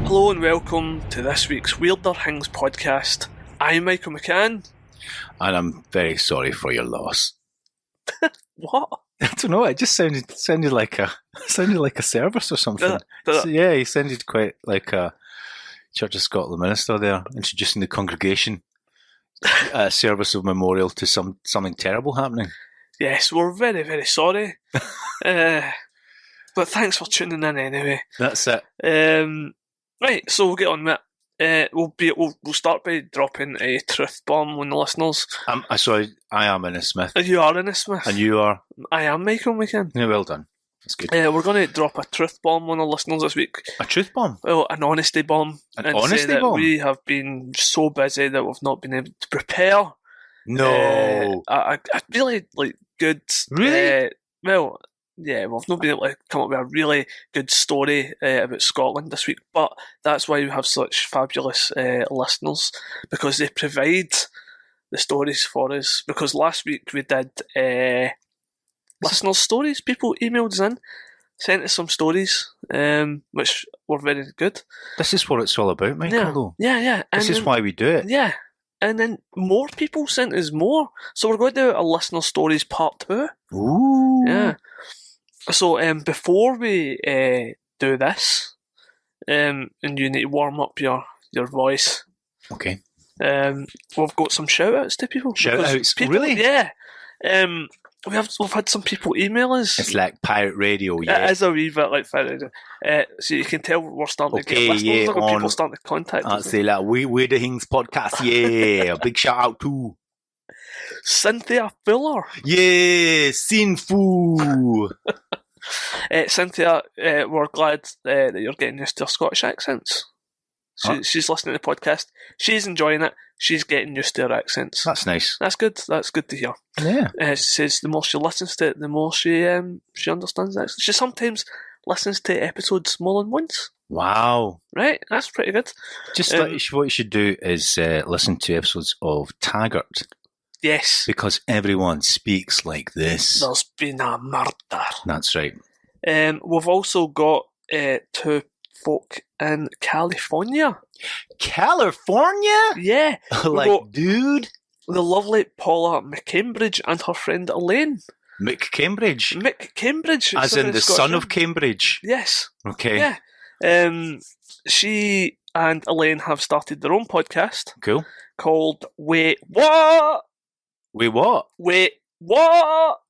Hello and welcome to this week's Weirder Hings podcast. I'm Michael McCann. And I'm very sorry for your loss. What? I don't know. It just sounded like a service or something. Yeah, he sounded quite like a Church of Scotland minister there, introducing the congregation a service of memorial to something terrible happening. Yes, we're very, very sorry. But thanks for tuning in anyway. That's it. Right, so we'll get on with it. We'll start by dropping a truth bomb on the listeners. Sorry, I am Innes Smith. You are Innes Smith. And you are? I am Michael McCann. Yeah, well done. That's good. We're going to drop a truth bomb on the listeners this week. A truth bomb? Well, an honesty bomb. An honesty bomb? We have been so busy that we've not been able to prepare. No. A really good. Really? Well, yeah, we've not been able to come up with a really good story about Scotland this week, but that's why we have such fabulous listeners, because they provide the stories for us. Because last week we did listeners' stories. People emailed us in, sent us some stories, which were very good. This is what it's all about, Michael, though. Yeah. This is why we do it. Yeah. And then more people sent us more. So we're going to do a listener stories part 2. Ooh. Yeah. So before we do this, and you need to warm up your voice. Okay. We've got some shout outs to people. Shout-outs? Really? Yeah. We've had some people email us. It's like pirate radio, yeah. It is a wee bit like pirate radio. So you can tell we're starting to get listeners. Yeah, People starting to contact us. I'll say that. We're the Hings podcast, yeah. A big shout out to Cynthia Fuller. Yeah, Sinfu. Cynthia, we're glad that you're getting used to her Scottish accents. She's listening to the podcast. She's enjoying it. She's getting used to her accents. That's nice. That's good. That's good to hear. Yeah. She says the more she listens to it, the more she understands it. She sometimes listens to episodes more than once. Wow. Right? That's pretty good. Just what you should do is listen to episodes of Taggart. Yes. Because everyone speaks like this. There's been a murder. That's right. We've also got 2 folk in California. California? Yeah. Like, dude? The lovely Paula McCambridge and her friend Elaine. McCambridge? McCambridge. As in the son of Cambridge? Yes. Okay. Yeah. She and Elaine have started their own podcast. Cool. Called Wait What? Wait what? Wait What?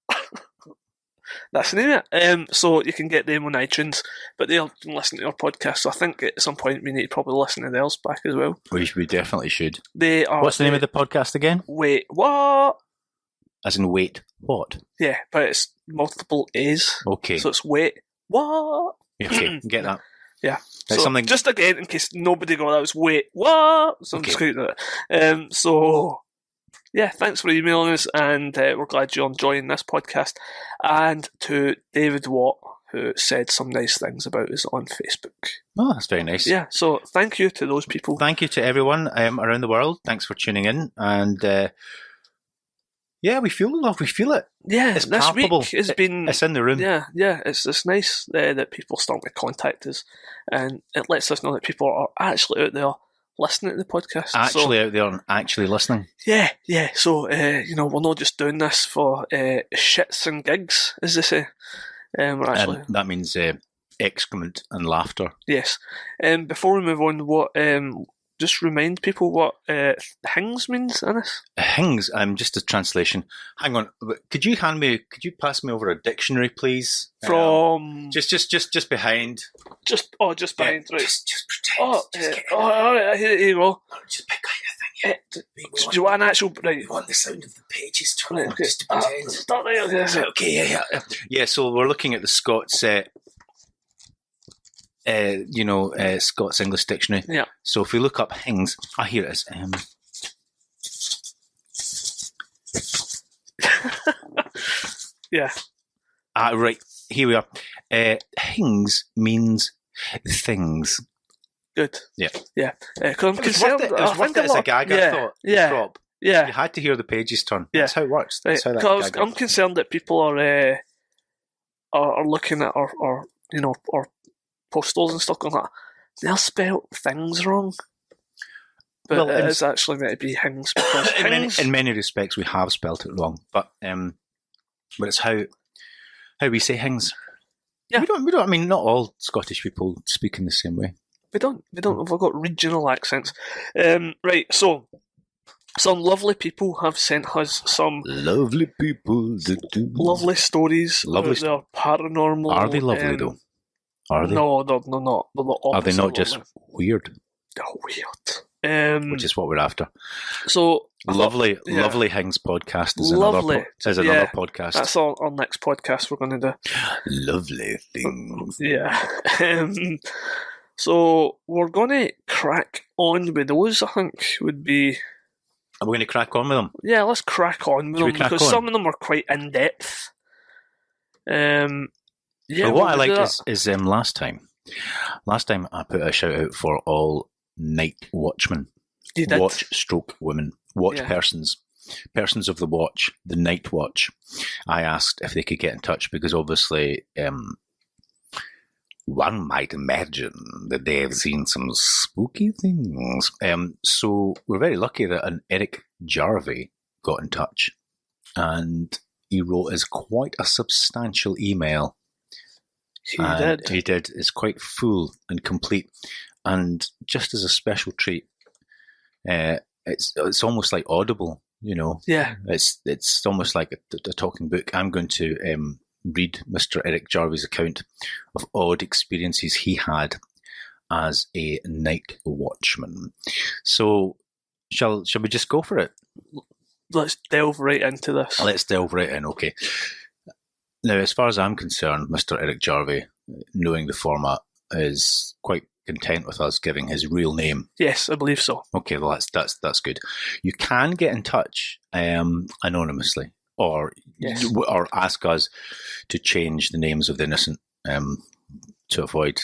That's the name of it. So you can get them on iTunes, but they'll listen to your podcast. So I think at some point we need to probably listen to theirs back as well. We definitely should. They are. What's the name of the podcast again? Wait What? As in wait what? Yeah, but it's multiple A's. Okay. So it's Wait What? Okay, get that. Yeah. That's so something. Just again, in case nobody got that, was Wait What? So I'm just going to do it. So. Yeah, thanks for emailing us, and we're glad you're enjoying this podcast. And to David Watt, who said some nice things about us on Facebook. Oh, that's very nice. Yeah, so thank you to those people. Thank you to everyone around the world. Thanks for tuning in. And yeah, we feel the love. We feel it. Yeah, it's this palpable. Week has been... It's in the room. Yeah, it's nice that people start to contact us, and it lets us know that people are actually out there listening to the podcast. Actually out there and actually listening. Yeah. So, we're not just doing this for shits and gigs, as they say. We're actually... that means excrement and laughter. Yes. Before we move on, just remind people what Hings means, Innes? Hings, just a translation. Hang on, could you pass me over a dictionary, please? From just behind. Just behind, right? Just pretend. All right, here you go. Just pick out your thing. Do you want an actual? Right. We want the sound of the pages turning. Okay. Just to pretend. Start there. Okay, yeah. Yeah, so we're looking at the Scots. Scots English Dictionary. Yeah. So if we look up Hings, here it is. Yeah. Right, here we are. Hings means things. Good. Yeah. Yeah. Because I'm concerned. It was worth it as a gag, I thought. Yeah. Drop. Yeah. You had to hear the pages turn. Yeah. That's how it works. That's how that gag I'm concerned that people are looking at our posters and stuff like that, They'll spell things wrong. But well, it's actually meant to be Hings because in many respects we have spelt it wrong. But it's how we say Hings. Yeah. We don't. I mean, not all Scottish people speak in the same way. We don't. We've got regional accents. Right. So, some lovely people have sent us some lovely people lovely stories about their paranormal. Are they lovely though? Are they? No, they're not. They're the Are they not just weird? They're weird. Which is what we're after. So lovely Hings podcast is lovely. Another podcast. That's our next podcast we're going to do. Lovely things. Yeah. So we're going to crack on with those. I think would be. Are we going to crack on with them? Yeah, let's crack on with them because some of them are quite in depth. Yeah. Well, what I liked is last time I put a shout out for all night watchmen. You did. Watch/women, persons of the watch, the night watch. I asked if they could get in touch because obviously one might imagine that they have seen some spooky things. So we're very lucky that an Eric Jarvie got in touch and he wrote us quite a substantial email. He did. It's quite full and complete. And just as a special treat, it's almost like Audible, you know. Yeah. It's almost like a talking book. I'm going to read Mr. Eric Jarvie's account of odd experiences he had as a night watchman. So, shall we just go for it? Let's delve right into this. Let's delve right in, okay. Now, as far as I'm concerned, Mr. Eric Jarvie, knowing the format, is quite content with us giving his real name. Yes, I believe so. Okay, well, that's good. You can get in touch anonymously, or ask us to change the names of the innocent to avoid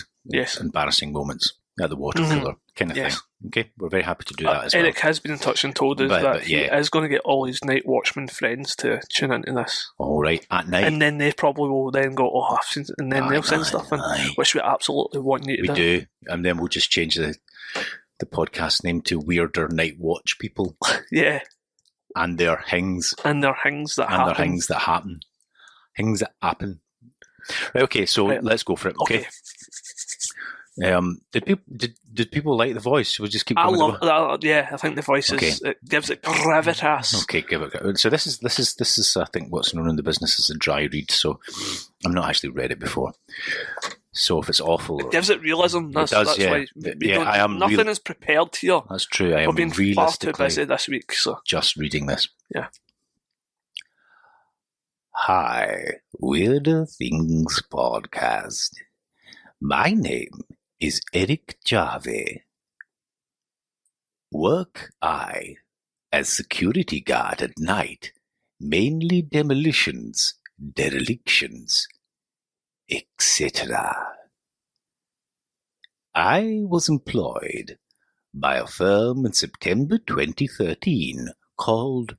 embarrassing moments at the water cooler kind of thing. Okay, we're very happy to do that as well. Eric has been in touch and told us that he is going to get all his night watchman friends to tune into this. All right, at night. And then they probably will then go, I've seen, and then they'll send stuff in, which we absolutely want you to do. We do, and then we'll just change the podcast name to Weirder Night Watch People. Yeah. And their Hings. And their Hings that happen. Hings that happen. Right, okay, so let's go for it, okay? Did people like the voice? We'll just keep going. I love that. Yeah, I think the voice it gives it gravitas. Okay, give it. So this is I think what's known in the business as a dry read. So I've not actually read it before. So if it's awful, it gives it realism. That's why I am. Nothing is prepared here. That's true. I am. We've been far too busy this week, so just reading this. Yeah. Hi, Weirder Things podcast. My name is Eric Jarvie. Work I as security guard at night, mainly demolitions, derelictions, etc. I was employed by a firm in September 2013 called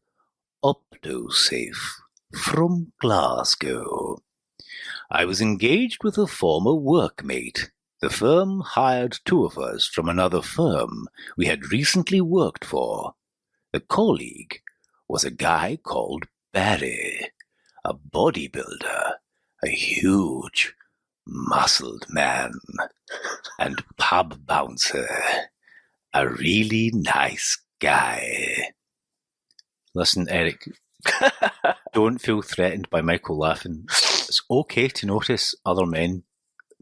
OptoSafe from Glasgow. I was engaged with a former workmate. The firm hired two of us from another firm we had recently worked for. The colleague was a guy called Barry, a bodybuilder, a huge, muscled man, and pub bouncer, a really nice guy. Listen, Eric, don't feel threatened by Michael laughing. It's okay to notice other men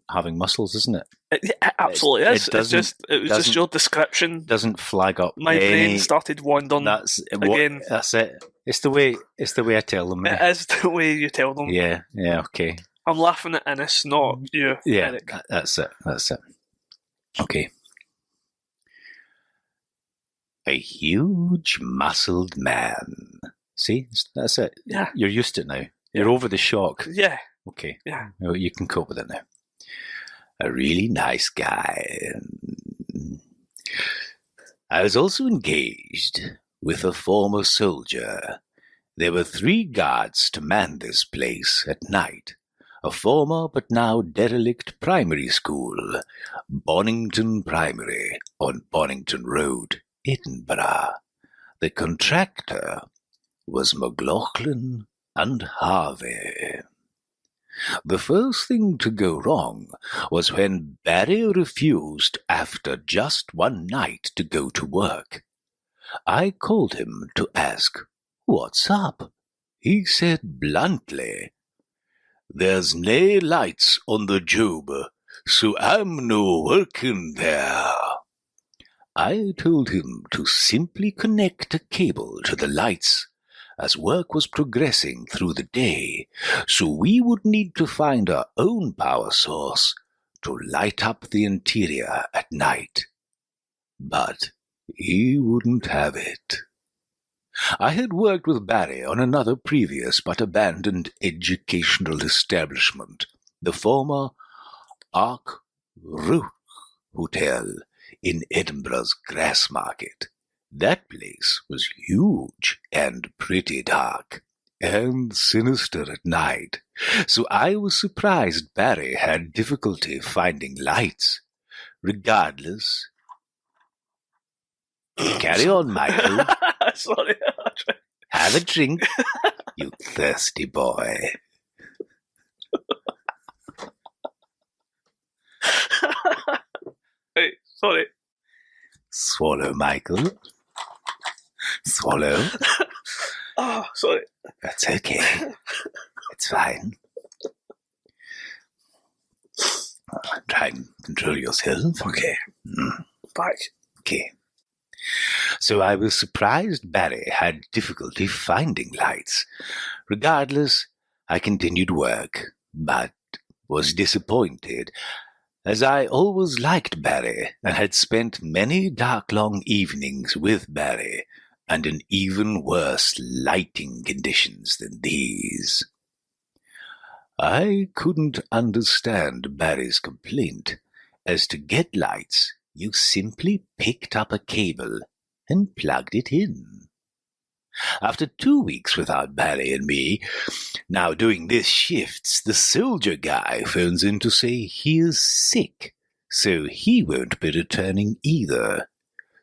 having muscles, isn't it? It absolutely is. It was just your description. Doesn't flag up. My brain started wandering. Again. That's it. It's the way I tell them. It is the way you tell them. Yeah. Okay. I'm laughing at Innes, not you, Eric. That's it. Okay. A huge, muscled man. See, that's it. Yeah. You're used to it now. You're over the shock. Yeah. Okay. Yeah. Well, you can cope with it now. A really nice guy. I was also engaged with a former soldier. There were 3 guards to man this place at night. a former but now derelict primary school, Bonington Primary, on Bonington Road, Edinburgh. The contractor was McLaughlin and Harvey. The first thing to go wrong was when Barry refused after just one night to go to work. I called him to ask, "What's up?" He said bluntly, "There's nae lights on the job, so I'm no working there." I told him to simply connect a cable to the lights as work was progressing through the day, so we would need to find our own power source to light up the interior at night. But he wouldn't have it. I had worked with Barry on another previous but abandoned educational establishment, the former Ark Rook Hotel in Edinburgh's Grassmarket. That place was huge and pretty dark and sinister at night, so I was surprised Barry had difficulty finding lights. Regardless, carry on, Michael. Sorry. Have a drink, you thirsty boy. Hey, sorry. Swallow, Michael. Swallow. Oh, sorry. That's okay. It's fine. Try and control yourself. Okay. Back. Okay. So I was surprised Barry had difficulty finding lights. Regardless, I continued work, but was disappointed, as I always liked Barry and had spent many dark long evenings with Barry under even worse lighting conditions than these. I couldn't understand Barry's complaint, as to get lights you simply picked up a cable and plugged it in. After 2 weeks without Barry and me, now doing this shifts, the soldier guy phones in to say he is sick, so he won't be returning either.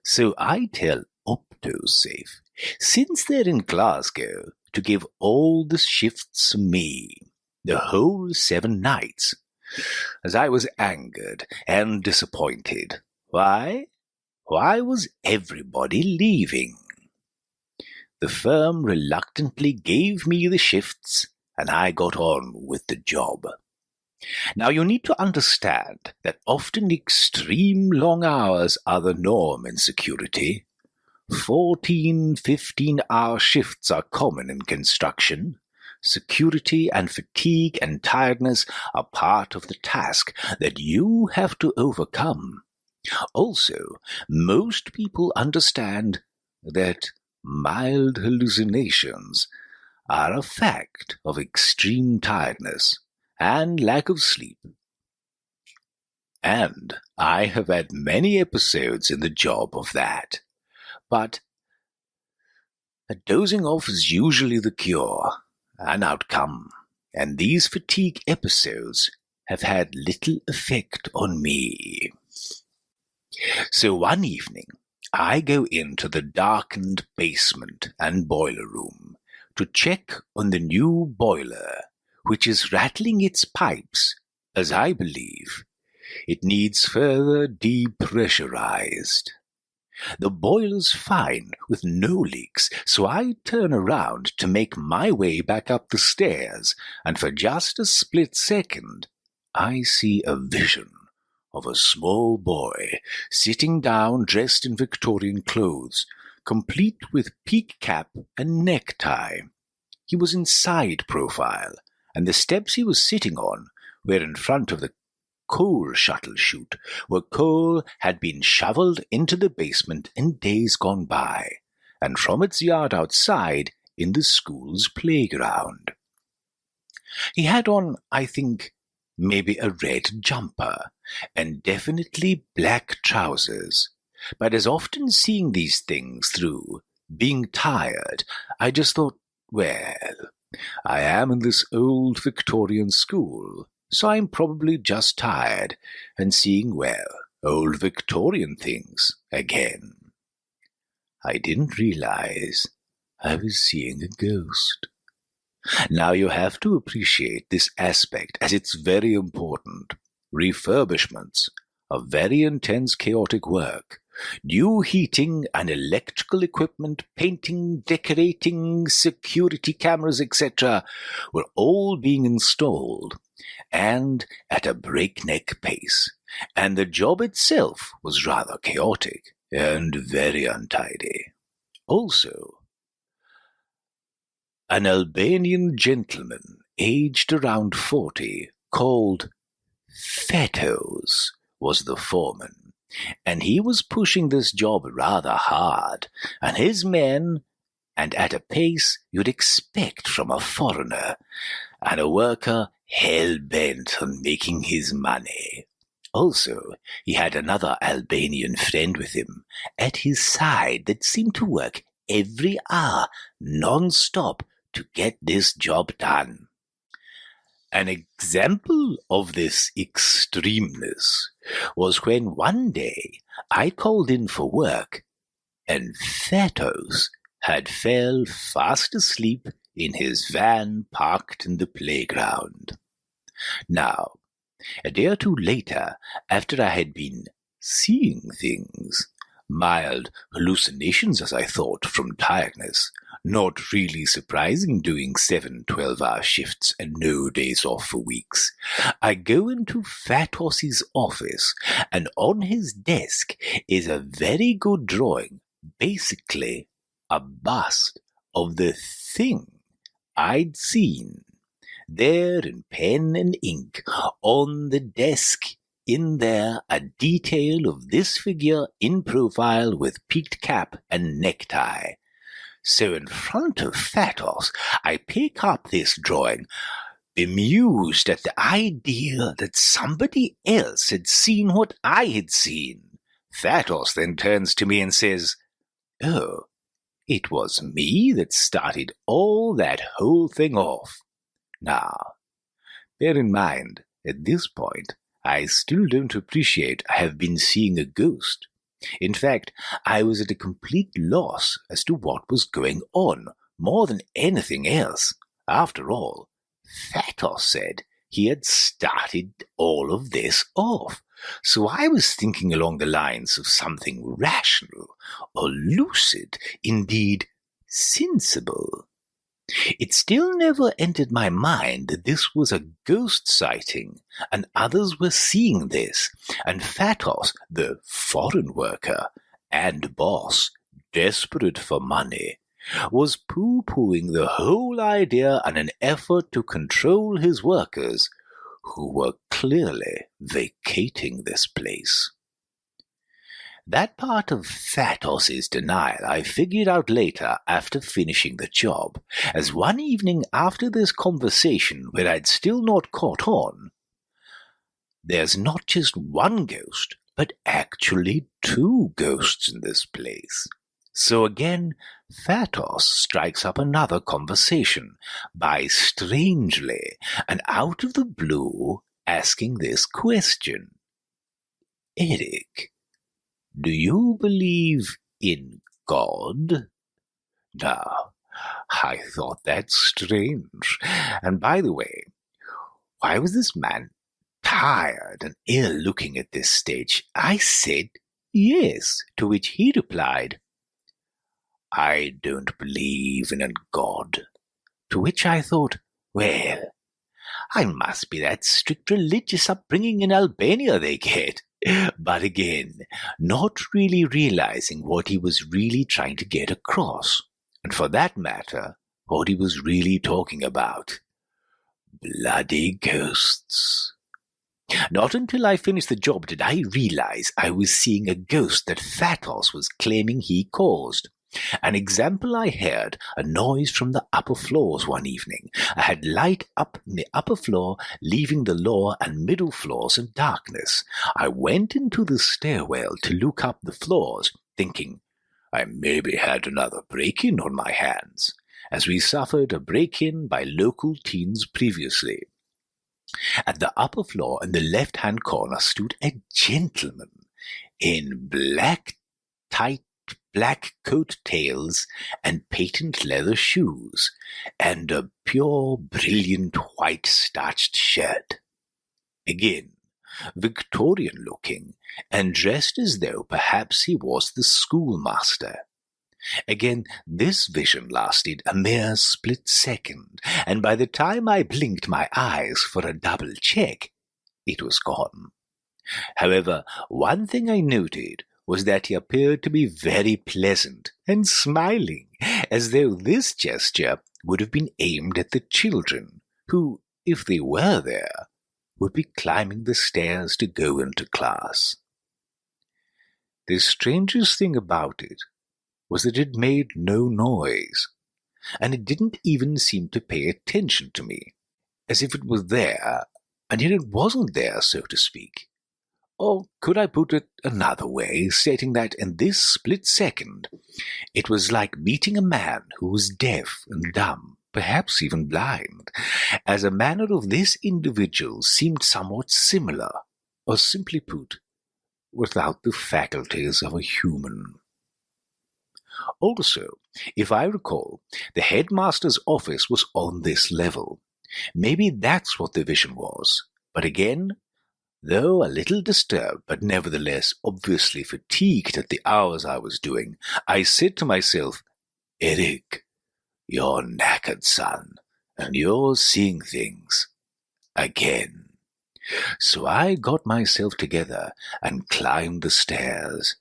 So I tell OptoSafe, since they're in Glasgow, to give all the shifts to me, the whole 7 nights, as I was angered and disappointed. Why? Why was everybody leaving? The firm reluctantly gave me the shifts, and I got on with the job. Now you need to understand that often extreme long hours are the norm in security. 14, 15-hour shifts are common in construction. Security and fatigue and tiredness are part of the task that you have to overcome. Also, most people understand that mild hallucinations are a fact of extreme tiredness and lack of sleep. And I have had many episodes in the job of that. But a dozing off is usually the cure, an outcome, and these fatigue episodes have had little effect on me. So one evening, I go into the darkened basement and boiler room to check on the new boiler, which is rattling its pipes, as I believe it needs further depressurized. The boiler's fine, with no leaks, so I turn around to make my way back up the stairs, and for just a split second, I see a vision of a small boy sitting down dressed in Victorian clothes, complete with peak cap and necktie. He was in side profile, and the steps he was sitting on were in front of the coal shuttle chute, where coal had been shoveled into the basement in days gone by, and from its yard outside in the school's playground. He had on, I think, maybe a red jumper, and definitely black trousers, but as often seeing these things through, being tired, I just thought, well, I am in this old Victorian school, so I'm probably just tired and seeing, well, old Victorian things again. I didn't realize I was seeing a ghost. Now you have to appreciate this aspect as it's very important. Refurbishments are very intense, chaotic work. New heating and electrical equipment, painting, decorating, security cameras, etc. were all being installed, and at a breakneck pace. And the job itself was rather chaotic and very untidy. Also, an Albanian gentleman aged around 40, called Fetos, was the foreman, and he was pushing this job rather hard, and his men, and at a pace you'd expect from a foreigner, and a worker hell-bent on making his money. Also, he had another Albanian friend with him at his side that seemed to work every hour, non-stop, to get this job done. An example of this extremeness was when one day I called in for work and Fetos had fell fast asleep in his van parked in the playground. Now, a day or two later, after I had been seeing things, mild hallucinations as I thought from tiredness, not really surprising doing 7 12-hour shifts and no days off for weeks, I go into Fatos's office, and on his desk is a very good drawing, basically a bust of the thing I'd seen. There in pen and ink on the desk, in there a detail of this figure in profile with peaked cap and necktie. So in front of Fatos, I pick up this drawing, bemused at the idea that somebody else had seen what I had seen. Fatos then turns to me and says, "Oh, it was me that started all that whole thing off." Now, bear in mind, at this point, I still don't appreciate I have been seeing a ghost. In fact, I was at a complete loss as to what was going on, more than anything else. After all, Fatos said he had started all of this off, so I was thinking along the lines of something rational, or lucid, indeed sensible. It still never entered my mind that this was a ghost sighting, and others were seeing this, and Fatos, the foreign worker and boss, desperate for money, was pooh-poohing the whole idea in an effort to control his workers, who were clearly vacating this place. That part of Fatos's denial I figured out later after finishing the job, as one evening after this conversation where I'd still not caught on, there's not just one ghost, but actually 2 ghosts in this place. So again, Fatos strikes up another conversation by strangely and out of the blue asking this question: "Eric, do you believe in God?" Now, I thought that strange. And by the way, why was this man tired and ill-looking at this stage? I said yes, to which he replied, "I don't believe in a God." To which I thought, well, I must be that strict religious upbringing in Albania they get. But again, not really realizing what he was really trying to get across, and for that matter, what he was really talking about. Bloody ghosts. Not until I finished the job did I realize I was seeing a ghost that Fatos was claiming he caused. An example, I heard a noise from the upper floors one evening. I had light up in the upper floor, leaving the lower and middle floors in darkness. I went into the stairwell to look up the floors, thinking I maybe had another break-in on my hands. as we suffered a break-in by local teens previously. At the upper floor in the left-hand corner stood a gentleman in tight black coat-tails and patent leather shoes, and a pure, brilliant white starched shirt. Again, Victorian-looking, and dressed as though perhaps he was the schoolmaster. Again, this vision lasted a mere split second, and by the time I blinked my eyes for a double check, it was gone. However, one thing I noted was that he appeared to be very pleasant and smiling, as though this gesture would have been aimed at the children, who, if they were there, would be climbing the stairs to go into class. The strangest thing about it was that it made no noise, and it didn't even seem to pay attention to me, as if it was there, and yet it wasn't there, so to speak. Or could I put it another way, stating that in this split second, it was like meeting a man who was deaf and dumb, perhaps even blind, as the manner of this individual seemed somewhat similar, or simply put, without the faculties of a human. Also, if I recall, the headmaster's office was on this level. Maybe that's what the vision was, but again, though a little disturbed, but nevertheless obviously fatigued at the hours I was doing, I said to myself, "Eric, you're knackered, son, and you're seeing things again." So I got myself together and climbed the stairs,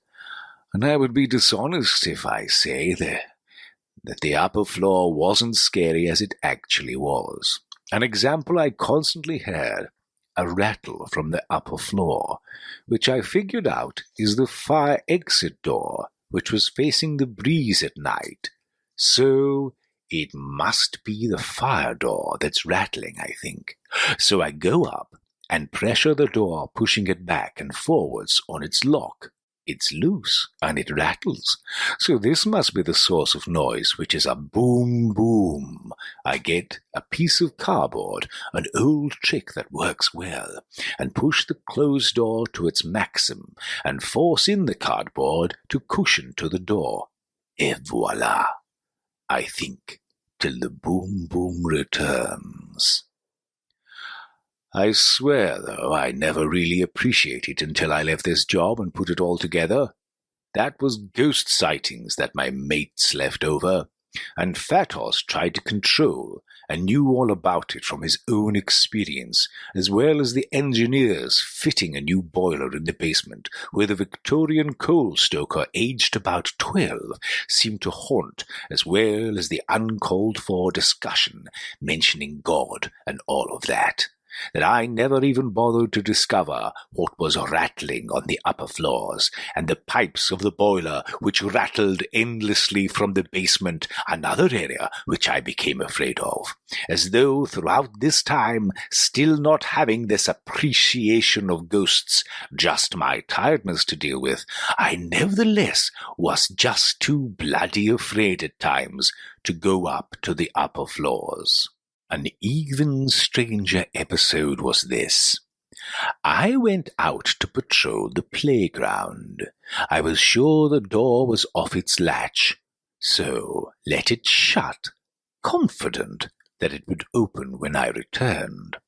and I would be dishonest if I say that the upper floor wasn't scary as it actually was. An example I constantly heard, a rattle from the upper floor, which I figured out is the fire exit door, which was facing the breeze at night. So it must be the fire door that's rattling, I think. So I go up and pressure the door, pushing it back and forwards on its lock. It's loose, and it rattles. So this must be the source of noise, which is a boom, boom. I get a piece of cardboard, an old trick that works well, and push the closed door to its maximum, and force in the cardboard to cushion to the door. Et voila, I think, till the boom, boom returns. I swear, though, I never really appreciated it until I left this job and put it all together. That was ghost sightings that my mates left over, and Fatos tried to control and knew all about it from his own experience, as well as the engineers fitting a new boiler in the basement, where the Victorian coal stoker, aged about 12, seemed to haunt, as well as the uncalled-for discussion mentioning God and all of that I never even bothered to discover what was rattling on the upper floors, and the pipes of the boiler which rattled endlessly from the basement, another area which I became afraid of, as though throughout this time, still not having this appreciation of ghosts, just my tiredness to deal with, I nevertheless was just too bloody afraid at times to go up to the upper floors. An even stranger episode was this. I went out to patrol the playground. I was sure the door was off its latch, so let it shut, confident that it would open when I returned.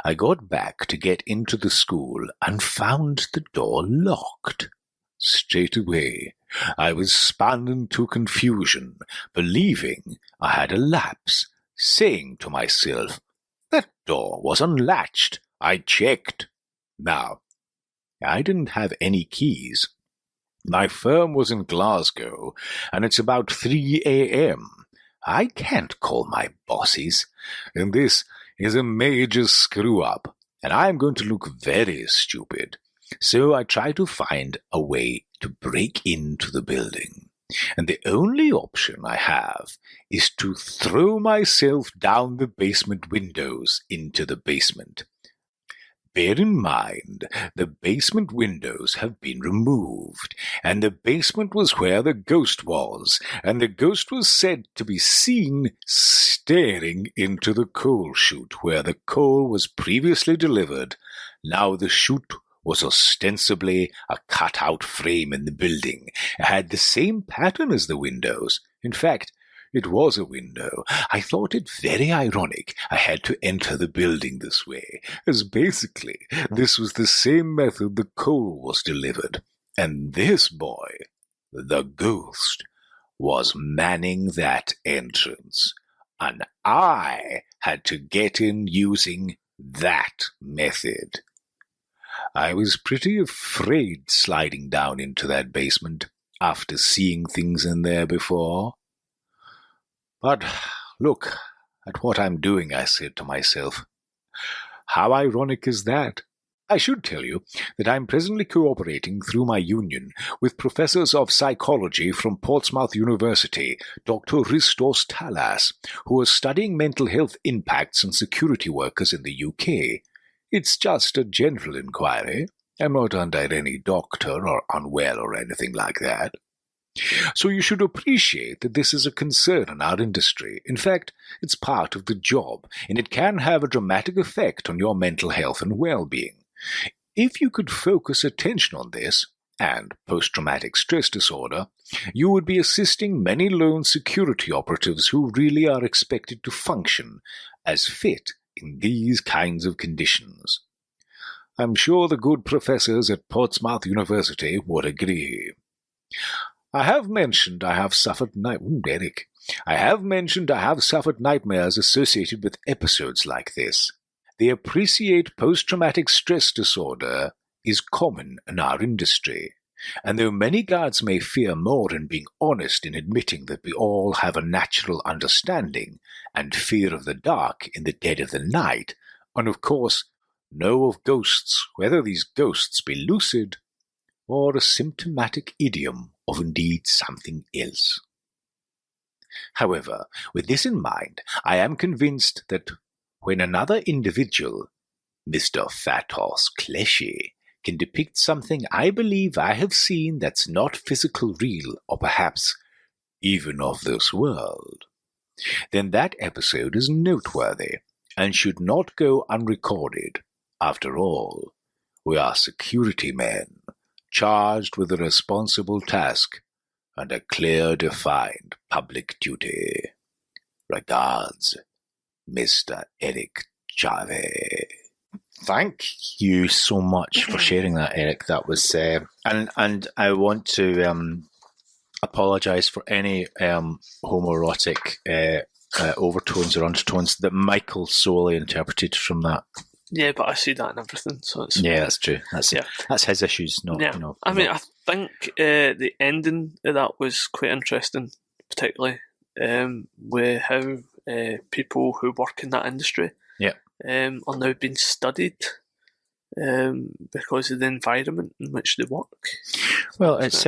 I got back to get into the school and found the door locked. Straight away, I was spun into confusion, believing I had a lapse, saying to myself, that door was unlatched. I checked. Now, I didn't have any keys. My firm was in Glasgow, and it's about 3 a.m. I can't call my bosses, and this is a major screw-up, and I'm going to look very stupid. So I try to find a way to break into the building. And the only option I have is to throw myself down the basement windows into the basement. Bear in mind, the basement windows have been removed, and the basement was where the ghost was, and the ghost was said to be seen staring into the coal chute where the coal was previously delivered. Now the chute was ostensibly a cut-out frame in the building. It had the same pattern as the windows. In fact, it was a window. I thought it very ironic I had to enter the building this way, as basically this was the same method the coal was delivered. And this boy, the ghost, was manning that entrance. And I had to get in using that method. I was pretty afraid sliding down into that basement after seeing things in there before. But look at what I'm doing, I said to myself. How ironic is that? I should tell you that I'm presently cooperating through my union with professors of psychology from Portsmouth University, Dr. Ristos Talas, who are studying mental health impacts on security workers in the UK. It's just a general inquiry. I'm not under any doctor or unwell or anything like that. So you should appreciate that this is a concern in our industry. In fact, it's part of the job, and it can have a dramatic effect on your mental health and well-being. If you could focus attention on this, and post-traumatic stress disorder, you would be assisting many lone security operatives who really are expected to function as fit in these kinds of conditions. I'm sure the good professors at Portsmouth University would agree. I have mentioned I have suffered nightmares associated with episodes like this. They appreciate post-traumatic stress disorder is common in our industry, and though many guards may fear more in being honest in admitting that we all have a natural understanding and fear of the dark in the dead of the night, and of course know of ghosts, whether these ghosts be lucid or a symptomatic idiom of indeed something else. However, with this in mind, I am convinced that when another individual, Mr. Fatos Kleshy, can depict something I believe I have seen that's not physical real or perhaps even of this world, then that episode is noteworthy and should not go unrecorded. After all, we are security men, charged with a responsible task and a clear defined public duty. Regards, Mr. Eric Jarve. Thank you so much for sharing that, Eric. That was and I want to apologise for any homoerotic overtones or undertones that Michael solely interpreted from that. Yeah, but I see that in everything. So it's that's true. That's his issues, not. Yeah. I mean, I think the ending of that was quite interesting, particularly with how people who work in that industry are now being studied because of the environment in which they work. Well, it's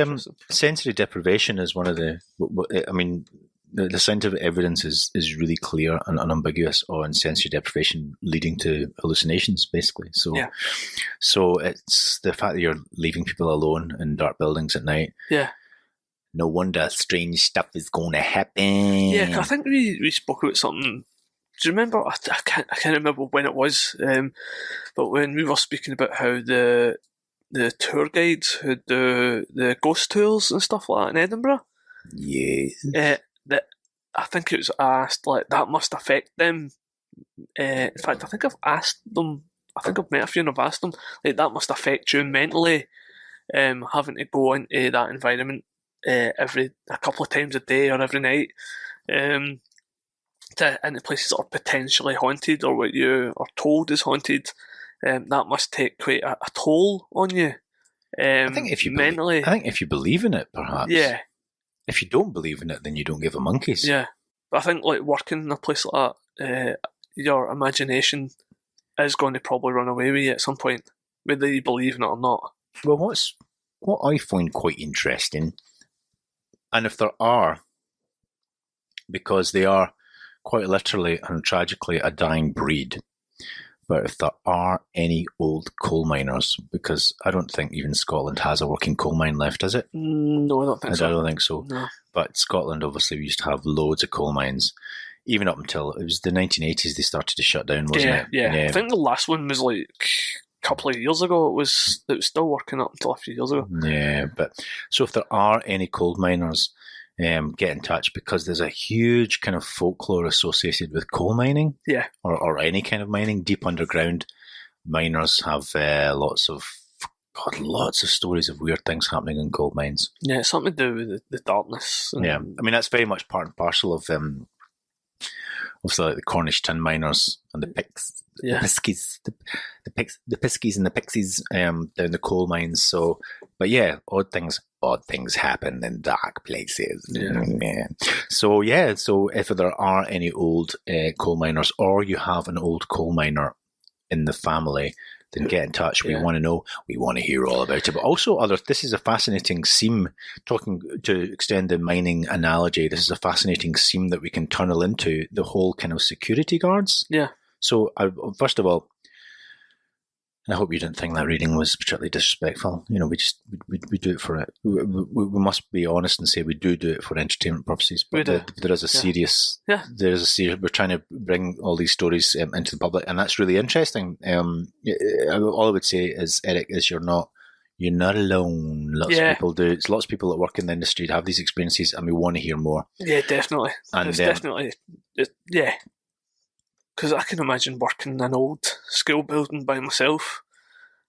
sensory deprivation is one of the. I mean, the scientific evidence is really clear and unambiguous on sensory deprivation leading to hallucinations, basically. So it's the fact that you're leaving people alone in dark buildings at night. Yeah. No wonder strange stuff is going to happen. Yeah, 'cause I think we spoke about something. Do you remember? I can't remember when it was, but when we were speaking about how the tour guides who do the ghost tours and stuff like that in Edinburgh. Yeah. That I think it was asked, like, that must affect them. In fact, I think I've asked them, I think I've met a few and I've asked them, like, that must affect you mentally, having to go into that environment a couple of times a day or every night, into places that are potentially haunted or what you are told is haunted. That must take quite a toll on you. I think if you mentally, I think if you believe in it, perhaps. Yeah. If you don't believe in it, then you don't give a monkeys. Yeah, but I think like working in a place like that, your imagination is going to probably run away with you at some point, whether you believe in it or not. Well, what I find quite interesting, and if there are, because they are quite literally and tragically a dying breed, but if there are any old coal miners, because I don't think even Scotland has a working coal mine left, is it? No, I don't think so. I don't think so. No. But Scotland, obviously, we used to have loads of coal mines. Even up until it was the 1980s, they started to shut down, wasn't it? Yeah. I think the last one was like a couple of years ago. It was still working up until a few years ago. Yeah, but so if there are any coal miners, get in touch, because there's a huge kind of folklore associated with coal mining. Yeah. Or any kind of mining, deep underground. Miners have lots of stories of weird things happening in coal mines. Yeah, it's something to do with the darkness. Yeah, I mean, that's very much part and parcel of obviously, like the Cornish tin miners and the Piskies and the Pixies down the coal mines. So, but yeah, odd things happen in dark places. Yeah. So if there are any old coal miners, or you have an old coal miner in the family, then get in touch. We want to know. We want to hear all about it. But also this is a fascinating seam, talking to extend the mining analogy, this is a fascinating seam that we can tunnel into the whole kind of security guards. Yeah. So first of all, I hope you didn't think that reading was particularly disrespectful. We do it for it. We must be honest and say we do it for entertainment purposes. But there is a serious. Yeah. There is a serious. We're trying to bring all these stories into the public, and that's really interesting. All I would say is, Eric, is you're not alone. Lots of people do. It's lots of people that work in the industry that have these experiences, and we want to hear more. Yeah, definitely. And it's definitely. Yeah. Because I can imagine working in an old school building by myself.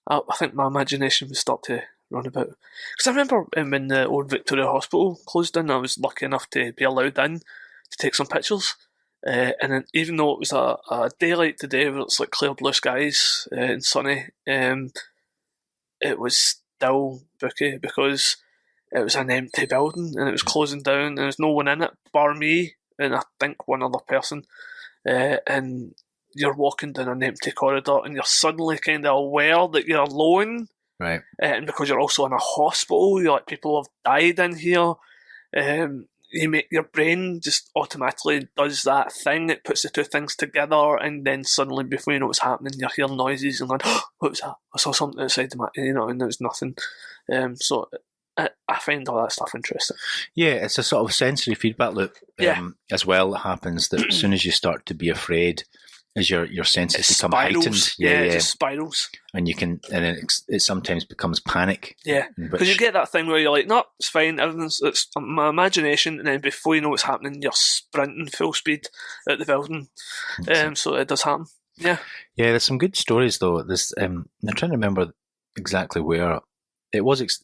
I think my imagination would start to run about. Because I remember when the old Victoria Hospital closed down, I was lucky enough to be allowed in to take some pictures. And then, even though it was a day like today, where it's like clear blue skies and sunny, it was still booky because it was an empty building and it was closing down and there was no one in it bar me and I think one other person. And you're walking down an empty corridor and you're suddenly kind of aware that you're alone. Right. And because you're also in a hospital, you're like, people have died in here. Your brain just automatically does that thing. It puts the two things together, and then suddenly, before you know what's happening, you're hearing noises and like, oh, what was that? I saw something outside the and there was nothing. So I find all that stuff interesting. Yeah, it's a sort of sensory feedback loop as well that happens, that as soon as you start to be afraid, as your senses become heightened. It just spirals. And it sometimes becomes panic. Yeah, because you get that thing where you're like, no, it's fine, it's my imagination, and then before you know what's happening, you're sprinting full speed at the building. So it does happen. Yeah. Yeah, there's some good stories though. I'm trying to remember exactly where it was.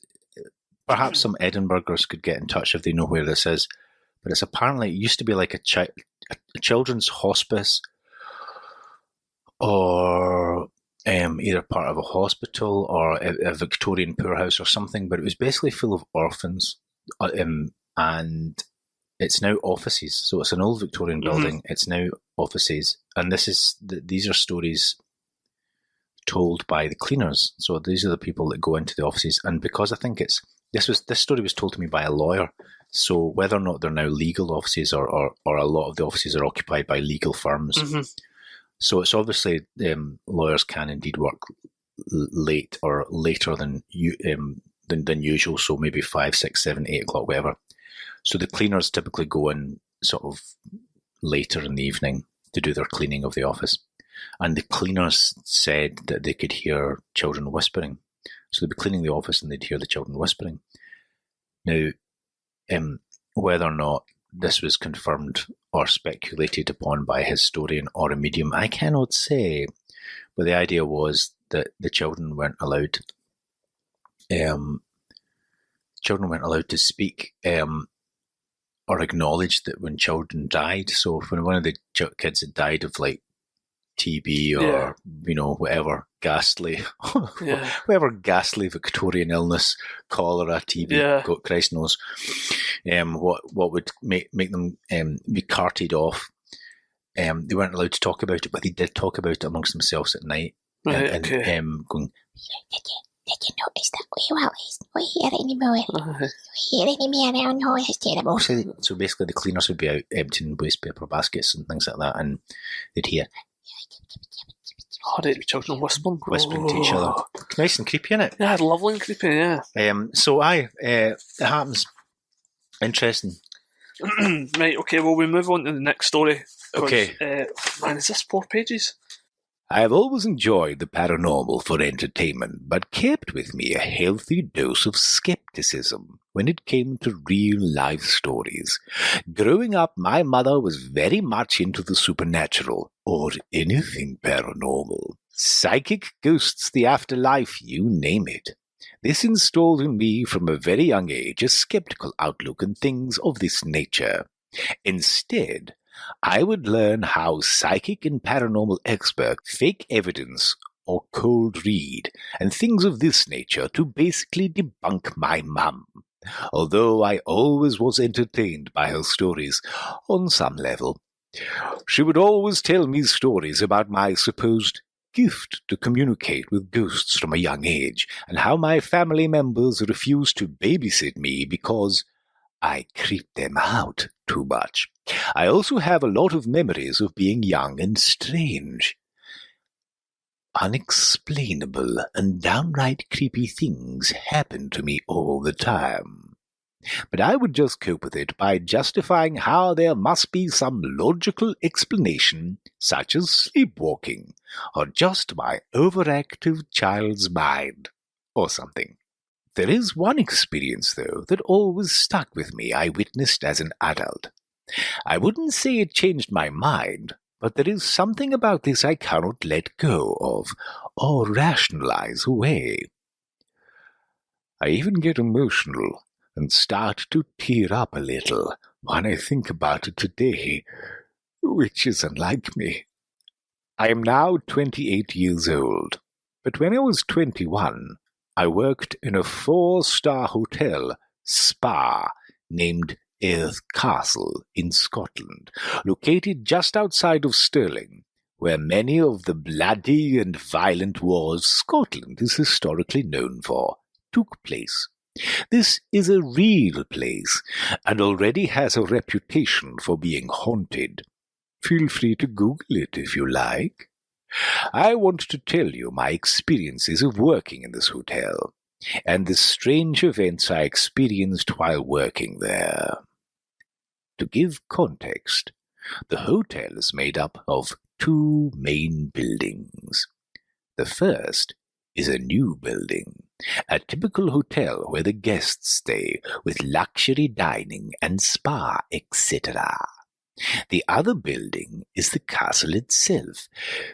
Perhaps some Edinburghers could get in touch if they know where this is. But it's apparently, it used to be like a children's hospice, or either part of a hospital or a Victorian poorhouse or something. But it was basically full of orphans, and it's now offices. So it's an old Victorian building. It's now offices, and these are stories told by the cleaners. So these are the people that go into the offices, and because I think this story was told to me by a lawyer. So whether or not they're now legal offices or a lot of the offices are occupied by legal firms. Mm-hmm. So it's obviously lawyers can indeed work late or later than usual. So maybe 5, 6, 7, 8 o'clock, whatever. So the cleaners typically go in sort of later in the evening to do their cleaning of the office. And the cleaners said that they could hear children whispering. So they'd be cleaning the office and they'd hear the children whispering. Now, whether or not this was confirmed or speculated upon by a historian or a medium, I cannot say. But the idea was that the children weren't allowed. Children weren't allowed to speak or acknowledge that when children died. So when one of the kids had died of like TB or whatever ghastly, whatever ghastly Victorian illness, cholera, TB, God, Christ knows, what would make them be carted off. They weren't allowed to talk about it, but they did talk about it amongst themselves at night, going, "Did you notice that we hear anymore? We hear anymore now? No, it's terrible." So basically, the cleaners would be out emptying waste paper baskets and things like that, and they'd hear, I hate the children whispering. Whispering to each other. Nice and creepy, isn't it? Yeah, lovely and creepy, yeah. It happens. Interesting. Right, okay, well, we move on to the next story. Okay. Man, is this 4 pages? I have always enjoyed the paranormal for entertainment, but kept with me a healthy dose of skepticism when it came to real-life stories. Growing up, my mother was very much into the supernatural, or anything paranormal. Psychic, ghosts, the afterlife, you name it. This installed in me from a very young age a skeptical outlook on things of this nature. Instead, I would learn how psychic and paranormal experts fake evidence or cold read and things of this nature to basically debunk my mum, although I always was entertained by her stories on some level. She would always tell me stories about my supposed gift to communicate with ghosts from a young age, and how my family members refused to babysit me because I creeped them out too much. I also have a lot of memories of being young and strange. Unexplainable and downright creepy things happen to me all the time. But I would just cope with it by justifying how there must be some logical explanation, such as sleepwalking, or just my overactive child's mind, or something. There is one experience, though, that always stuck with me I witnessed as an adult. I wouldn't say it changed my mind, but there is something about this I cannot let go of, or rationalize away. I even get emotional and start to tear up a little when I think about it today, which is unlike me. I am now 28 years old, but when I was 21, I worked in a 4-star hotel spa named Airth Castle in Scotland, located just outside of Stirling, where many of the bloody and violent wars Scotland is historically known for took place. This is a real place, and already has a reputation for being haunted. Feel free to Google it if you like. I want to tell you my experiences of working in this hotel, and the strange events I experienced while working there. To give context, the hotel is made up of 2 main buildings. The first is a new building, a typical hotel where the guests stay with luxury dining and spa, etc. The other building is the castle itself,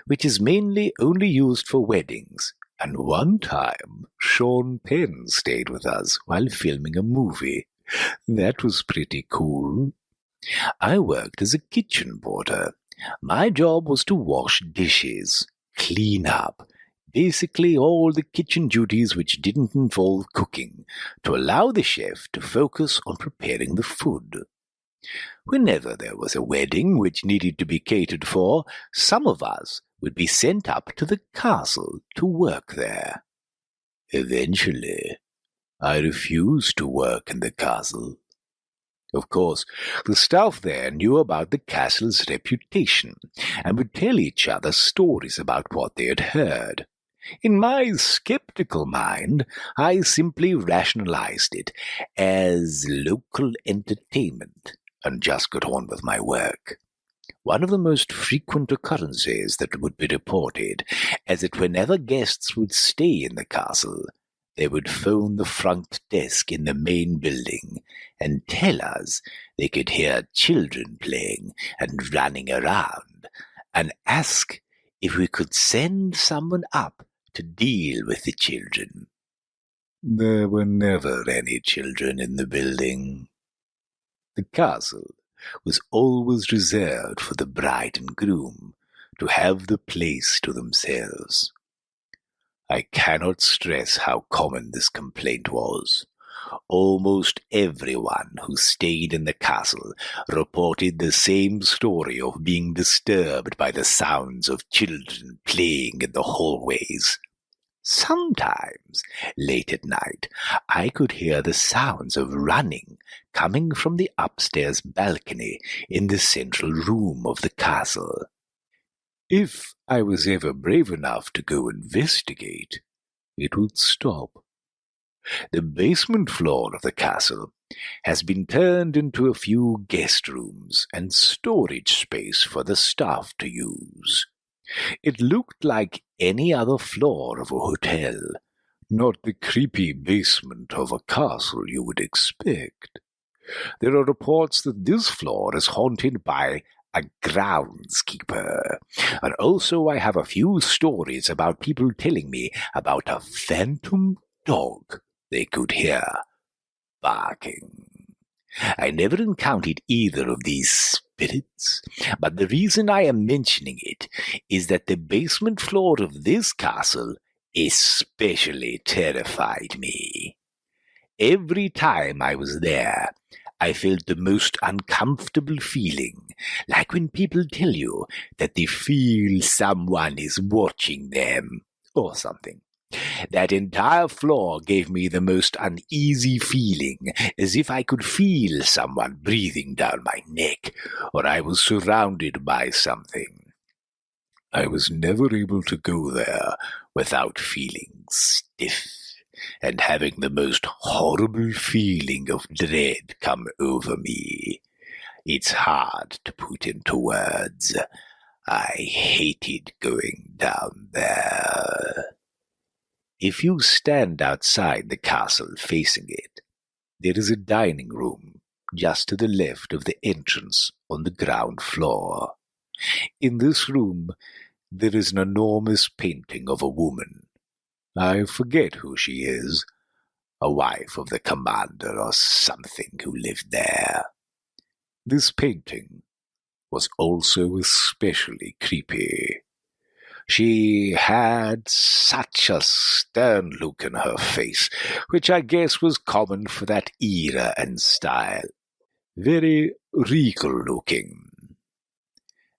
which is mainly only used for weddings, and one time Sean Penn stayed with us while filming a movie. That was pretty cool. I worked as a kitchen porter. My job was to wash dishes, clean up, basically all the kitchen duties which didn't involve cooking, to allow the chef to focus on preparing the food. Whenever there was a wedding which needed to be catered for, some of us would be sent up to the castle to work there. Eventually, I refused to work in the castle. Of course, the staff there knew about the castle's reputation and would tell each other stories about what they had heard. In my skeptical mind, I simply rationalized it as local entertainment and just got on with my work. One of the most frequent occurrences that would be reported is that whenever guests would stay in the castle, they would phone the front desk in the main building and tell us they could hear children playing and running around, and ask if we could send someone up to deal with the children. There were never any children in the building. The castle was always reserved for the bride and groom to have the place to themselves. I cannot stress how common this complaint was. Almost everyone who stayed in the castle reported the same story of being disturbed by the sounds of children playing in the hallways. Sometimes, late at night, I could hear the sounds of running coming from the upstairs balcony in the central room of the castle. If I was ever brave enough to go investigate, it would stop. The basement floor of the castle has been turned into a few guest rooms and storage space for the staff to use. It looked like any other floor of a hotel, not the creepy basement of a castle you would expect. There are reports that this floor is haunted by a groundskeeper, and also I have a few stories about people telling me about a phantom dog they could hear barking. I never encountered either of these spirits, but the reason I am mentioning it is that the basement floor of this castle especially terrified me. Every time I was there, I felt the most uncomfortable feeling, like when people tell you that they feel someone is watching them, or something. That entire floor gave me the most uneasy feeling, as if I could feel someone breathing down my neck, or I was surrounded by something. I was never able to go there without feeling stiff and having the most horrible feeling of dread come over me. It's hard to put into words. I hated going down there. If you stand outside the castle facing it, there is a dining room just to the left of the entrance on the ground floor. In this room, there is an enormous painting of a woman. I forget who she is, a wife of the commander or something who lived there. This painting was also especially creepy. She had such a stern look in her face, which I guess was common for that era and style. Very regal looking.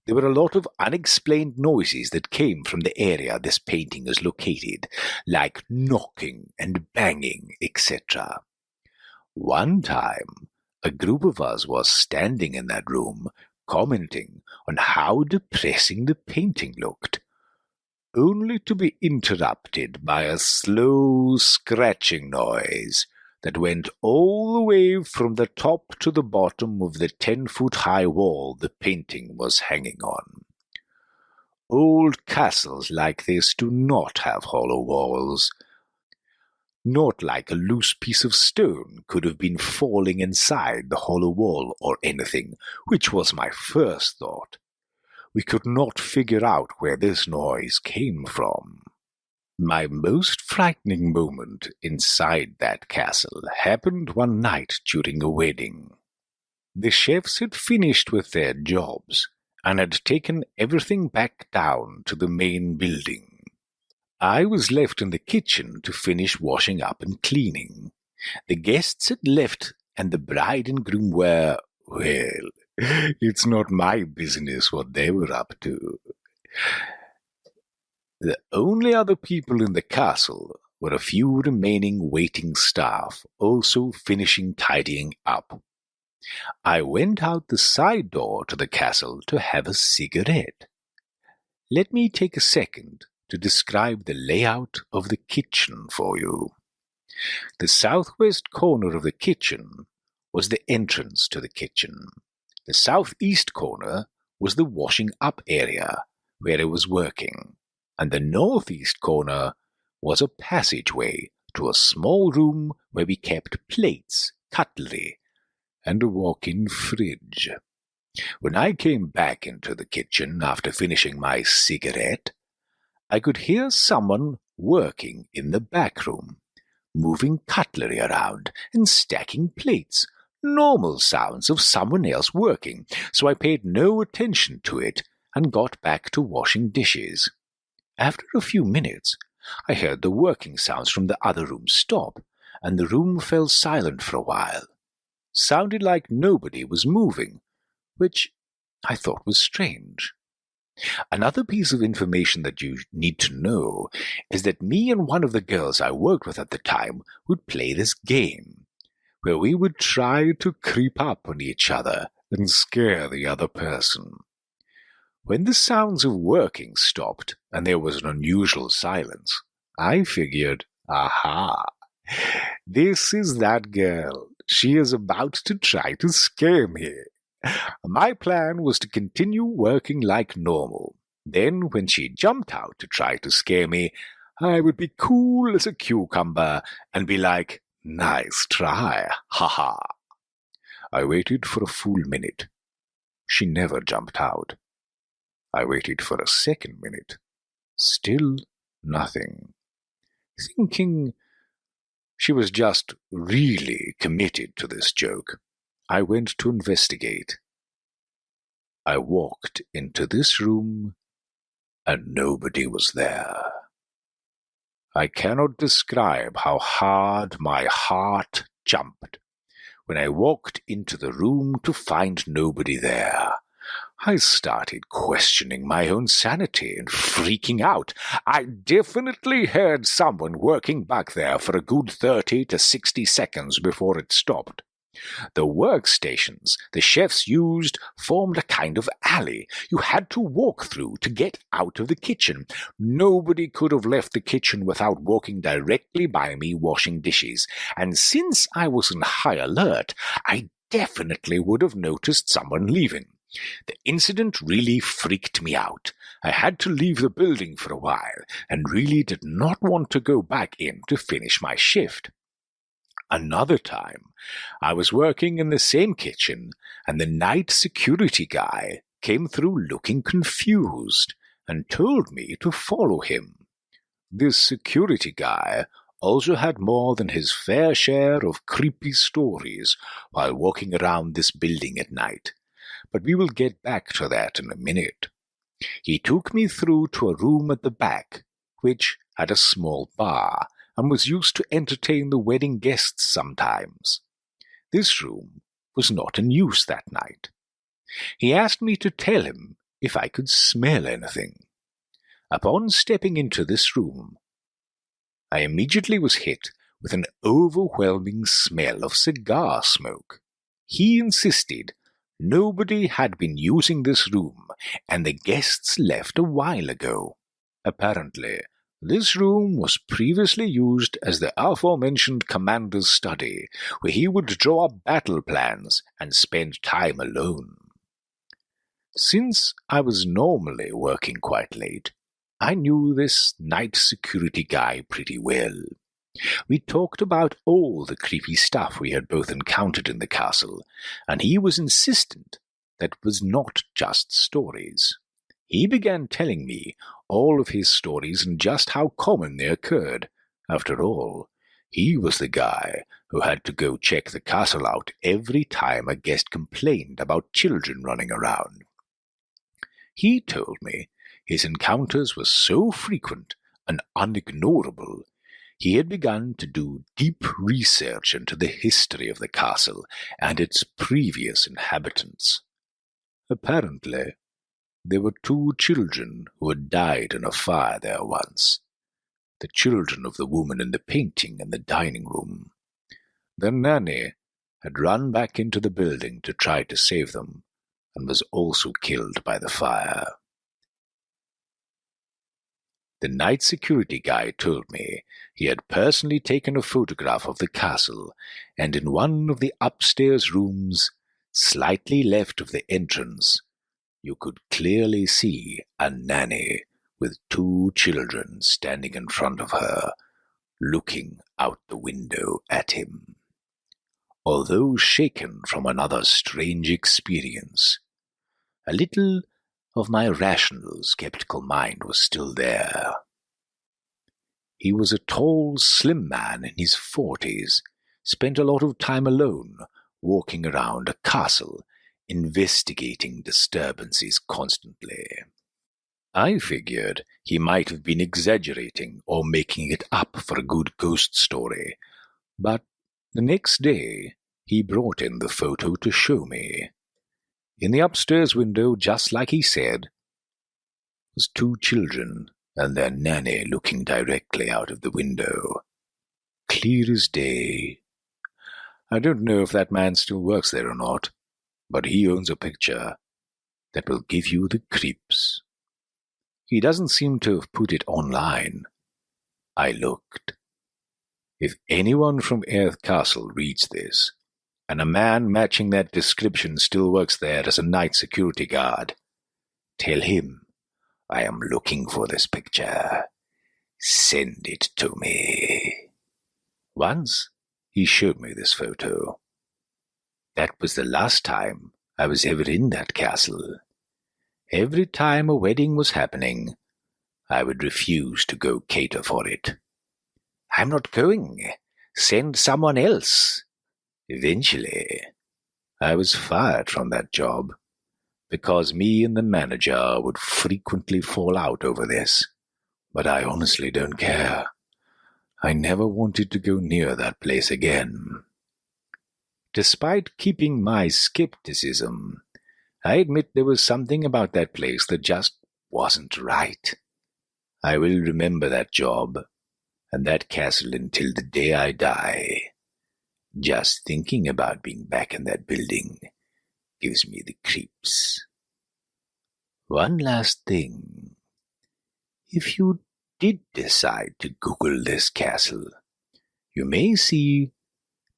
There were a lot of unexplained noises that came from the area this painting is located, like knocking and banging, etc. One time, a group of us was standing in that room, commenting on how depressing the painting looked, only to be interrupted by a slow scratching noise that went all the way from the top to the bottom of the 10-foot-high wall the painting was hanging on. Old castles like this do not have hollow walls. Not like a loose piece of stone could have been falling inside the hollow wall or anything, which was my first thought. We could not figure out where this noise came from. My most frightening moment inside that castle happened one night during a wedding. The chefs had finished with their jobs and had taken everything back down to the main building. I was left in the kitchen to finish washing up and cleaning. The guests had left and the bride and groom were, well, it's not my business what they were up to. The only other people in the castle were a few remaining waiting staff, also finishing tidying up. I went out the side door to the castle to have a cigarette. Let me take a second to describe the layout of the kitchen for you. The southwest corner of the kitchen was the entrance to the kitchen. The southeast corner was the washing up area where I was working, and the northeast corner was a passageway to a small room where we kept plates, cutlery, and a walk-in fridge. When I came back into the kitchen after finishing my cigarette, I could hear someone working in the back room, moving cutlery around and stacking plates. Normal sounds of someone else working, so I paid no attention to it and got back to washing dishes. After a few minutes, I heard the working sounds from the other room stop, and the room fell silent for a while. Sounded like nobody was moving, which I thought was strange. Another piece of information that you need to know is that me and one of the girls I worked with at the time would play this game, where we would try to creep up on each other and scare the other person. When the sounds of working stopped and there was an unusual silence, I figured, aha, this is that girl. She is about to try to scare me. My plan was to continue working like normal. Then, when she jumped out to try to scare me, I would be cool as a cucumber and be like, nice try, ha-ha. I waited for a full minute. She never jumped out. I waited for a second minute. Still nothing. Thinking she was just really committed to this joke, I went to investigate. I walked into this room, and nobody was there. I cannot describe how hard my heart jumped when I walked into the room to find nobody there. I started questioning my own sanity and freaking out. I definitely heard someone working back there for a good 30 to 60 seconds before it stopped. The workstations the chefs used formed a kind of alley you had to walk through to get out of the kitchen. Nobody could have left the kitchen without walking directly by me washing dishes, and since I was on high alert, I definitely would have noticed someone leaving. The incident really freaked me out. I had to leave the building for a while, and really did not want to go back in to finish my shift. Another time, I was working in the same kitchen, and the night security guy came through looking confused and told me to follow him. This security guy also had more than his fair share of creepy stories while walking around this building at night, but we will get back to that in a minute. He took me through to a room at the back, which had a small bar, and was used to entertain the wedding guests sometimes. This room was not in use that night. He asked me to tell him if I could smell anything. Upon stepping into this room, I immediately was hit with an overwhelming smell of cigar smoke. He insisted nobody had been using this room, and the guests left a while ago. Apparently, this room was previously used as the aforementioned commander's study, where he would draw up battle plans and spend time alone. Since I was normally working quite late, I knew this night security guy pretty well. We talked about all the creepy stuff we had both encountered in the castle, and he was insistent that it was not just stories. He began telling me all of his stories and just how common they occurred. After all, he was the guy who had to go check the castle out every time a guest complained about children running around. He told me his encounters were so frequent and unignorable, he had begun to do deep research into the history of the castle and its previous inhabitants. Apparently, there were 2 children who had died in a fire there once. The children of the woman in the painting in the dining room. The nanny had run back into the building to try to save them, and was also killed by the fire. The night security guy told me he had personally taken a photograph of the castle, and in one of the upstairs rooms, slightly left of the entrance, you could clearly see a nanny with 2 children standing in front of her, looking out the window at him. Although shaken from another strange experience, a little of my rational, skeptical mind was still there. He was a tall, slim man in his 40s, spent a lot of time alone, walking around a castle, investigating disturbances constantly. I figured he might have been exaggerating or making it up for a good ghost story, but the next day he brought in the photo to show me. In the upstairs window, just like he said, was 2 children and their nanny looking directly out of the window. Clear as day. I don't know if that man still works there or not, but he owns a picture. that will give you the creeps. He doesn't seem to have put it online. I looked. If anyone from Earth Castle reads this, and a man matching that description still works there as a night security guard, tell him I am looking for this picture. Send it to me. Once he showed me this photo. That was the last time I was ever in that castle. Every time a wedding was happening, I would refuse to go cater for it. I'm not going. Send someone else. Eventually, I was fired from that job because me and the manager would frequently fall out over this. But I honestly don't care. I never wanted to go near that place again. Despite keeping my skepticism, I admit there was something about that place that just wasn't right. I will remember that job and that castle until the day I die. Just thinking about being back in that building gives me the creeps. One last thing. If you did decide to Google this castle, you may see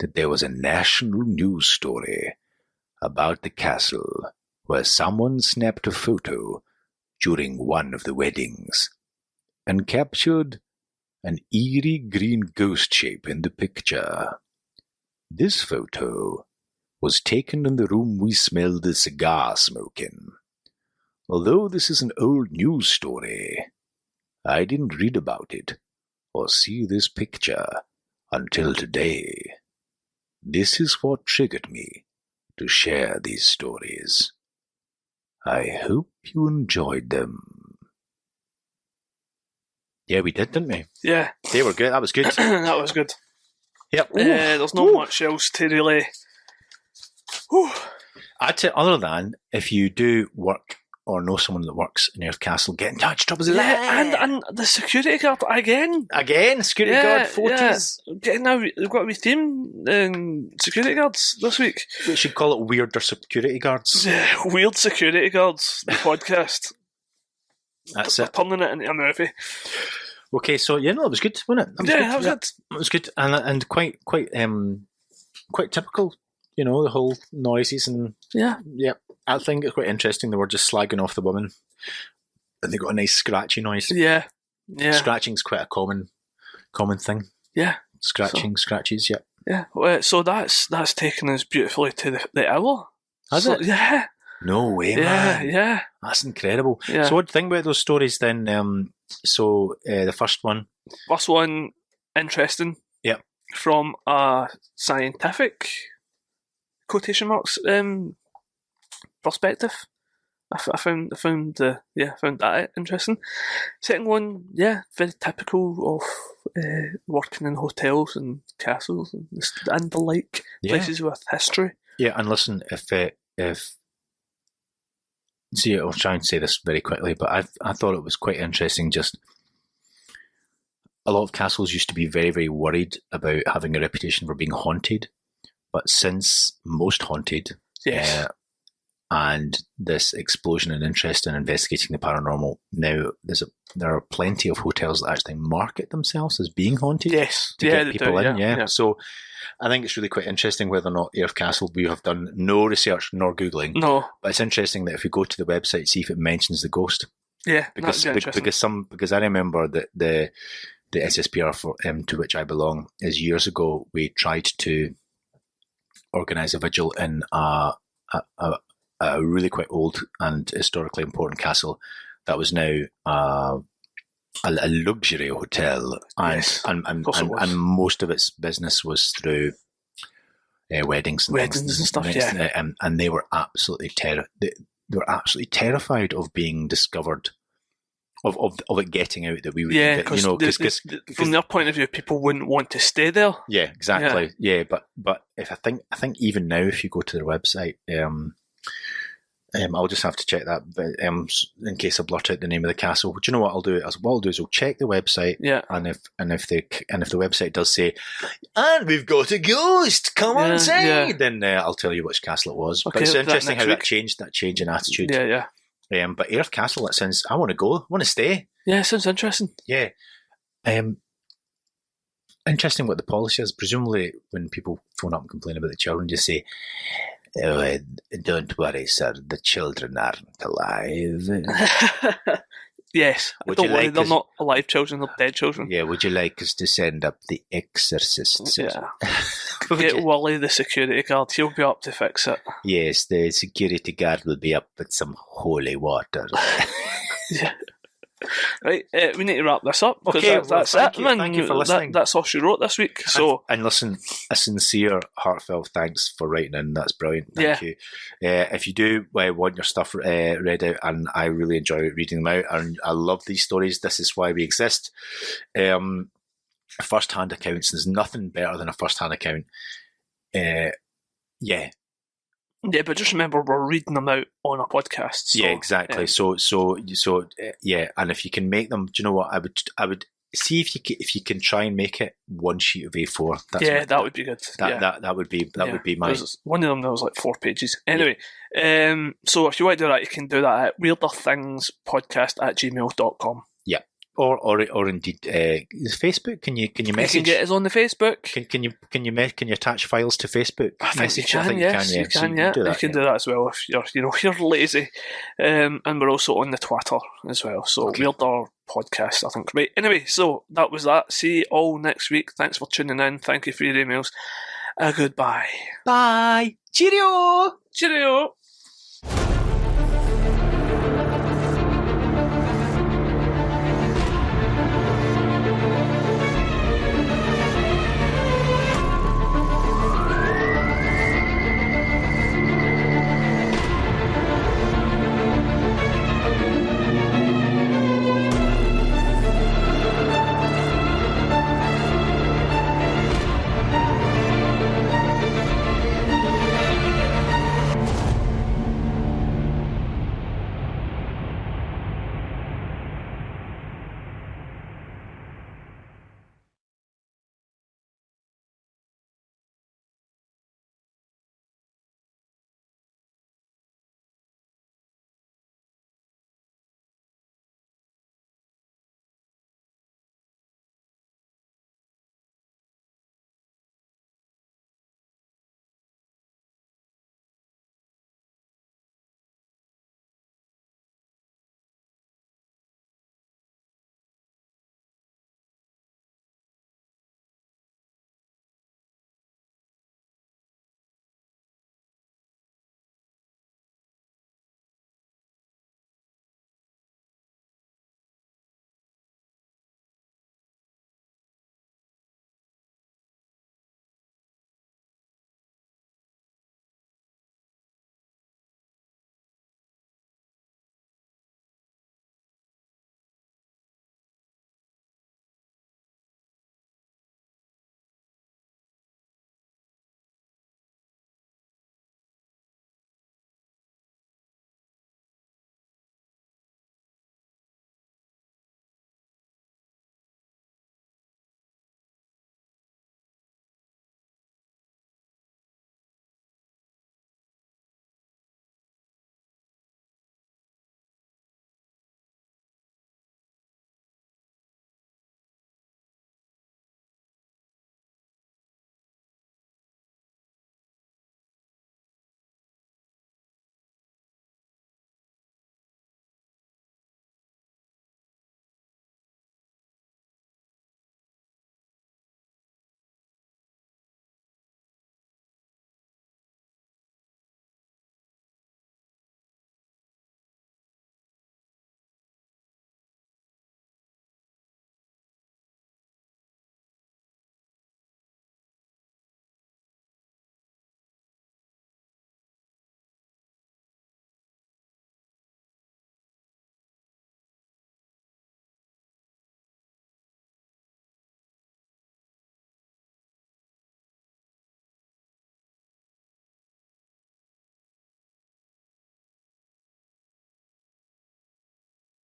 that there was a national news story about the castle where someone snapped a photo during one of the weddings and captured an eerie green ghost shape in the picture. This photo was taken in the room we smelled the cigar smoke in. Although this is an old news story, I didn't read about it or see this picture until today. This is what triggered me to share these stories. I hope you enjoyed them. Yeah, we did, didn't we? Yeah. They were good. That was good. That was good. Yep. There's not much else to really... I'd say, other than if you do work or know someone that works in Earth Castle, get in touch. Drop us a line. And the security guard again. Security guard 40s. Yeah. Now we've got a wee theme security guards this week. We should call it Weirder Security Guards. Weird Security Guards, the podcast. That's We're it. turning it into a movie. Okay, so yeah, no, it was good, wasn't it? That was good. It was good, and quite typical. You know, the whole noises and yeah. I think it's quite interesting. They were just slagging off the woman, and they got a nice scratchy noise. Yeah. Scratching's quite a common thing. Yeah. Scratches. Yeah. Yeah. So that's taken us beautifully to the hour. Has it? Yeah. No way, man. Yeah. That's incredible. Yeah. So what do you think about those stories then? The first one. First one, interesting. Yeah. From a scientific quotation marks perspective. I found that interesting. Second one, very typical of working in hotels and castles and the like, places with history. Yeah, and listen, if see, I'll try and say this very quickly, but I thought it was quite interesting. Just a lot of castles used to be very, very worried about having a reputation for being haunted, but since most haunted, and this explosion in interest in investigating the paranormal, now there are plenty of hotels that actually market themselves as being haunted. Yes, to get people in. Yeah. So I think it's really quite interesting whether or not Earth Castle, we have done no research nor Googling. No. But it's interesting that if you go to the website, see if it mentions the ghost. Yeah, because I remember that the SSPR to which I belong is years ago we tried to organise a vigil in a really quite old and historically important castle that was now a luxury hotel, and most of its business was through weddings and stuff. And they were absolutely terrified of being discovered, of it getting out that we would. Yeah, because from their point of view, people wouldn't want to stay there. Yeah, exactly. Yeah, but if I think even now, if you go to their website, I'll just have to check that, but in case I blurt out the name of the castle. Do you know what I'll do? What I'll do is I'll check the website, and if the website does say, "And we've got a ghost, come on inside," then I'll tell you which castle it was. Okay, but it's interesting how that change in attitude. Yeah. But Airth Castle, it sounds. I want to go. I want to stay. Yeah, it sounds interesting. Yeah. Interesting what the policy is. Presumably, when people phone up and complain about the children, just say, "Oh, don't worry, sir. The children aren't alive." Yes. Don't worry, they're not alive children, they're dead children. Yeah, would you like us to send up the exorcist? Yeah. Get Wally, the security guard. He'll be up to fix it. Yes, the security guard will be up with some holy water. Yeah. Right, we need to wrap this up because that's it. Thank you for listening. That's all she wrote this week. So and listen, a sincere, heartfelt thanks for writing in. That's brilliant. Thank you. If you do want your stuff read out, and I really enjoy reading them out, and I love these stories. This is why we exist. First-hand accounts. There's nothing better than a first-hand account. Yeah, but just remember we're reading them out on a podcast. So, yeah, exactly. So, and if you can make them, do you know what? I would see if you can try and make it one sheet of A4. That would be good. That would be my. One of them that was like 4 pages. Anyway, so if you want to do that, you can do that at weirderthingspodcast@gmail.com. Yeah. Or indeed, Facebook. Can you message? You can get us on the Facebook. Can you attach files to Facebook? I think you can. Yes, you can. You can do that as well if you're lazy. And we're also on the Twitter as well. So Weirder Podcast, I think. Right. Anyway, so that was that. See you all next week. Thanks for tuning in. Thank you for your emails. Goodbye. Bye. Cheerio. Cheerio.